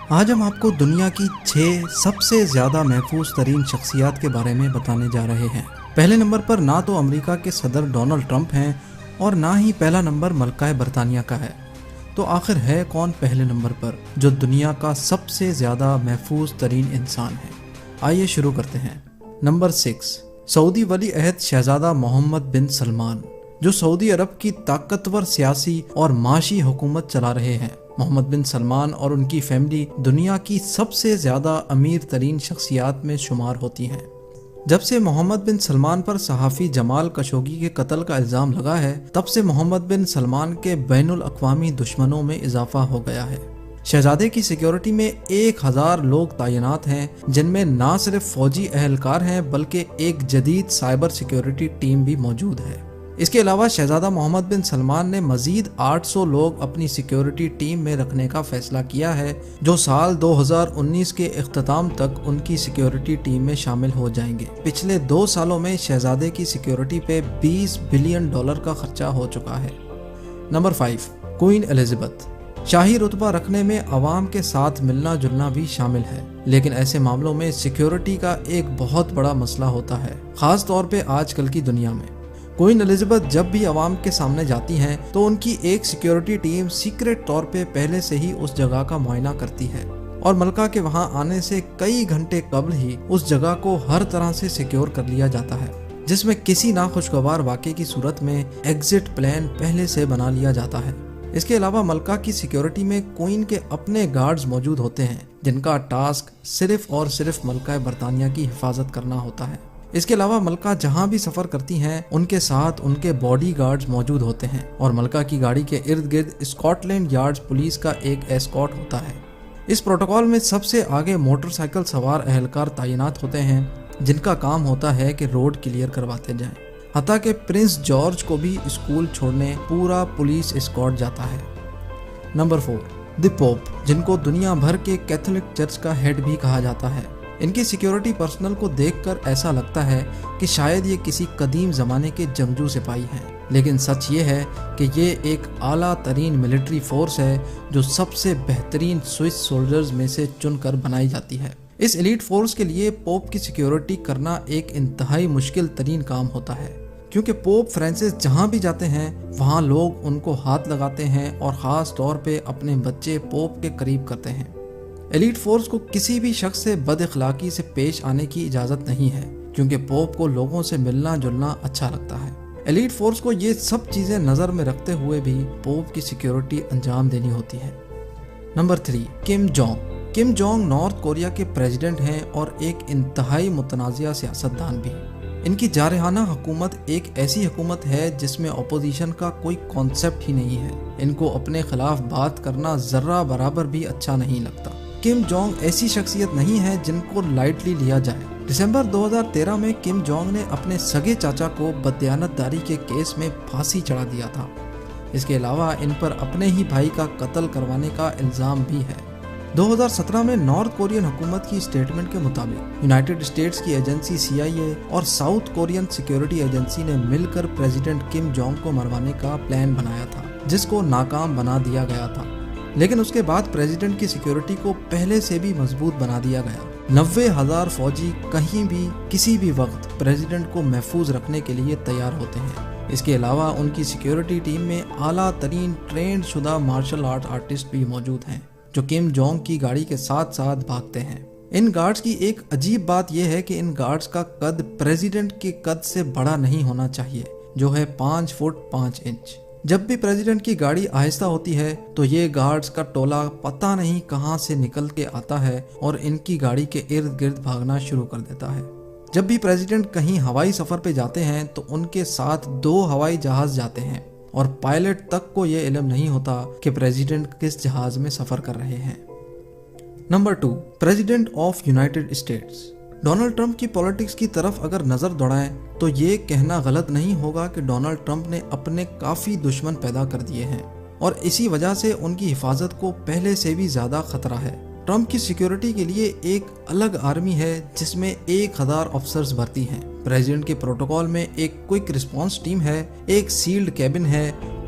آج ہم آپ کو دنیا کی 6 سب سے زیادہ محفوظ ترین شخصیات کے بارے میں بتانے جا رہے ہیں۔ پہلے نمبر پر نہ تو امریکہ کے صدر ڈونلڈ ٹرمپ ہیں اور نہ ہی پہلا نمبر ملکہ برطانیہ کا ہے۔ تو آخر ہے کون پہلے نمبر پر جو دنیا کا سب سے زیادہ محفوظ ترین انسان ہے؟ آئیے شروع کرتے ہیں۔ نمبر 6، سعودی ولی عہد شہزادہ محمد بن سلمان، جو سعودی عرب کی طاقتور سیاسی اور معاشی حکومت چلا رہے ہیں۔ محمد بن سلمان اور ان کی فیملی دنیا کی سب سے زیادہ امیر ترین شخصیات میں شمار ہوتی ہیں۔ جب سے محمد بن سلمان پر صحافی جمال خشوگی کے قتل کا الزام لگا ہے، تب سے محمد بن سلمان کے بین الاقوامی دشمنوں میں اضافہ ہو گیا ہے۔ شہزادے کی سیکیورٹی میں 1000 لوگ تعینات ہیں، جن میں نہ صرف فوجی اہلکار ہیں بلکہ ایک جدید سائبر سیکیورٹی ٹیم بھی موجود ہے۔ اس کے علاوہ شہزادہ محمد بن سلمان نے مزید 800 لوگ اپنی سیکیورٹی ٹیم میں رکھنے کا فیصلہ کیا ہے، جو سال 2019 کے اختتام تک ان کی سیکیورٹی ٹیم میں شامل ہو جائیں گے۔ پچھلے 2 سالوں میں شہزادے کی سیکیورٹی پہ $20 بلین کا خرچہ ہو چکا ہے۔ Number 5، queen Elizabeth. شاہی رتبہ رکھنے میں عوام کے ساتھ ملنا جلنا بھی شامل ہے، لیکن ایسے معاملوں میں سیکیورٹی کا ایک بہت بڑا مسئلہ ہوتا ہے، خاص طور پہ آج کل کی دنیا میں۔ کوئین الزبتھ جب بھی عوام کے سامنے جاتی ہیں تو ان کی ایک سیکیورٹی ٹیم سیکریٹ طور پہ پہلے سے ہی اس جگہ کا معائنہ کرتی ہے اور ملکہ کے وہاں آنے سے کئی گھنٹے قبل ہی اس جگہ کو ہر طرح سے سیکیور کر لیا جاتا ہے، جس میں کسی ناخوشگوار واقعے کی صورت میں ایگزٹ پلان پہلے سے بنا لیا جاتا ہے۔ اس کے علاوہ ملکہ کی سیکیورٹی میں کوئین کے اپنے گارڈز موجود ہوتے ہیں، جن کا ٹاسک صرف اور صرف ملکہ برطانیہ کی حفاظت کرنا ہوتا ہے۔ اس کے علاوہ ملکہ جہاں بھی سفر کرتی ہیں ان کے ساتھ ان کے باڈی گارڈز موجود ہوتے ہیں اور ملکہ کی گاڑی کے ارد گرد اسکاٹ لینڈ یارڈز پولیس کا ایک ایسکارٹ ہوتا ہے۔ اس پروٹوکول میں سب سے آگے موٹر سائیکل سوار اہلکار تعینات ہوتے ہیں، جن کا کام ہوتا ہے کہ روڈ کلیئر کرواتے جائیں، حتیٰ کہ پرنس جارج کو بھی اسکول چھوڑنے پورا پولیس اسکارٹ جاتا ہے۔ نمبر 4، دی پوپ، جن کو دنیا بھر کے کیتھولک چرچ کا ہیڈ بھی کہا جاتا ہے۔ ان کی سیکیورٹی پرسنل کو دیکھ کر ایسا لگتا ہے کہ شاید یہ کسی قدیم زمانے کے جنگجو سپاہی ہیں، لیکن سچ یہ ہے کہ یہ ایک اعلیٰ ترین ملٹری فورس ہے جو سب سے بہترین سوئس سولجرز میں سے چن کر بنائی جاتی ہے۔ اس ایلیٹ فورس کے لیے پوپ کی سیکیورٹی کرنا ایک انتہائی مشکل ترین کام ہوتا ہے، کیونکہ پوپ فرانسس جہاں بھی جاتے ہیں وہاں لوگ ان کو ہاتھ لگاتے ہیں اور خاص طور پہ اپنے بچے پوپ کے قریب کرتے ہیں۔ ایلیٹ فورس کو کسی بھی شخص سے بد اخلاقی سے پیش آنے کی اجازت نہیں ہے، کیونکہ پوپ کو لوگوں سے ملنا جلنا اچھا لگتا ہے۔ ایلیٹ فورس کو یہ سب چیزیں نظر میں رکھتے ہوئے بھی پوپ کی سیکیورٹی انجام دینی ہوتی ہے۔ Number 3، Kim Jong. Kim Jong north Korea کے پریزیڈنٹ ہیں اور ایک انتہائی متنازع سیاستدان بھی۔ ان کی جارحانہ حکومت ایک ایسی حکومت ہے جس میں اپوزیشن کا کوئی کانسیپٹ ہی نہیں ہے۔ ان کو اپنے خلاف بات کرنا ذرہ برابر بھی اچھا نہیں لگتا۔ کم جونگ ایسی شخصیت نہیں ہے جن کو لائٹلی لیا جائے۔ دسمبر 2013 میں کم جونگ نے اپنے سگے چاچا کو بددیانتداری کے کیس میں پھانسی چڑھا دیا تھا۔ اس کے علاوہ ان پر اپنے ہی بھائی کا قتل کروانے کا الزام بھی ہے۔ 2017 میں نارتھ کورین حکومت کی اسٹیٹمنٹ کے مطابق یونائٹڈ اسٹیٹس کی ایجنسی CIA اور ساؤتھ کورین سیکیورٹی ایجنسی نے مل کر پریزیڈنٹ کم جونگ کو مروانے کا پلان بنایا تھا، جس کو ناکام بنا دیا گیا تھا، لیکن اس کے بعد پریزیڈنٹ کی سیکیورٹی کو پہلے سے بھی مضبوط بنا دیا گیا۔ 90,000 فوجی کہیں بھی کسی بھی وقت پریزیڈنٹ کو محفوظ رکھنے کے لیے تیار ہوتے ہیں۔ اس کے علاوہ ان کی سیکیورٹی ٹیم میں اعلیٰ ترین ٹرینڈ شدہ مارشل آرٹ آرٹسٹ بھی موجود ہیں، جو کم جونگ کی گاڑی کے ساتھ ساتھ بھاگتے ہیں۔ ان گارڈز کی ایک عجیب بات یہ ہے کہ ان گارڈز کا قد پریزیڈنٹ کے قد سے بڑا نہیں ہونا چاہیے، جو ہے 5 فٹ 5 انچ۔ جب بھی پریزیڈنٹ کی گاڑی آہستہ ہوتی ہے تو یہ گارڈز کا ٹولہ پتہ نہیں کہاں سے نکل کے آتا ہے اور ان کی گاڑی کے ارد گرد بھاگنا شروع کر دیتا ہے۔ جب بھی پریزیڈنٹ کہیں ہوائی سفر پہ جاتے ہیں تو ان کے ساتھ 2 ہوائی جہاز جاتے ہیں اور پائلٹ تک کو یہ علم نہیں ہوتا کہ پریزیڈنٹ کس جہاز میں سفر کر رہے ہیں۔ Number 2، president of United States. Donald Trump کی پولیٹکس کی طرف اگر نظر دوڑائیں تو یہ کہنا غلط نہیں ہوگا کہ ڈونلڈ ٹرمپ نے اپنے کافی دشمن پیدا کر دیے ہیں اور اسی وجہ سے ان کی حفاظت کو پہلے سے بھی زیادہ خطرہ ہے۔ ٹرمپ کی سیکیورٹی کے لیے ایک الگ آرمی ہے جس میں 1000 افسرز بھرتی ہیں۔ پریزیڈنٹ کے پروٹوکول میں ایک کوئک رسپانس ٹیم ہے، ایک سیلڈ کیبن ہے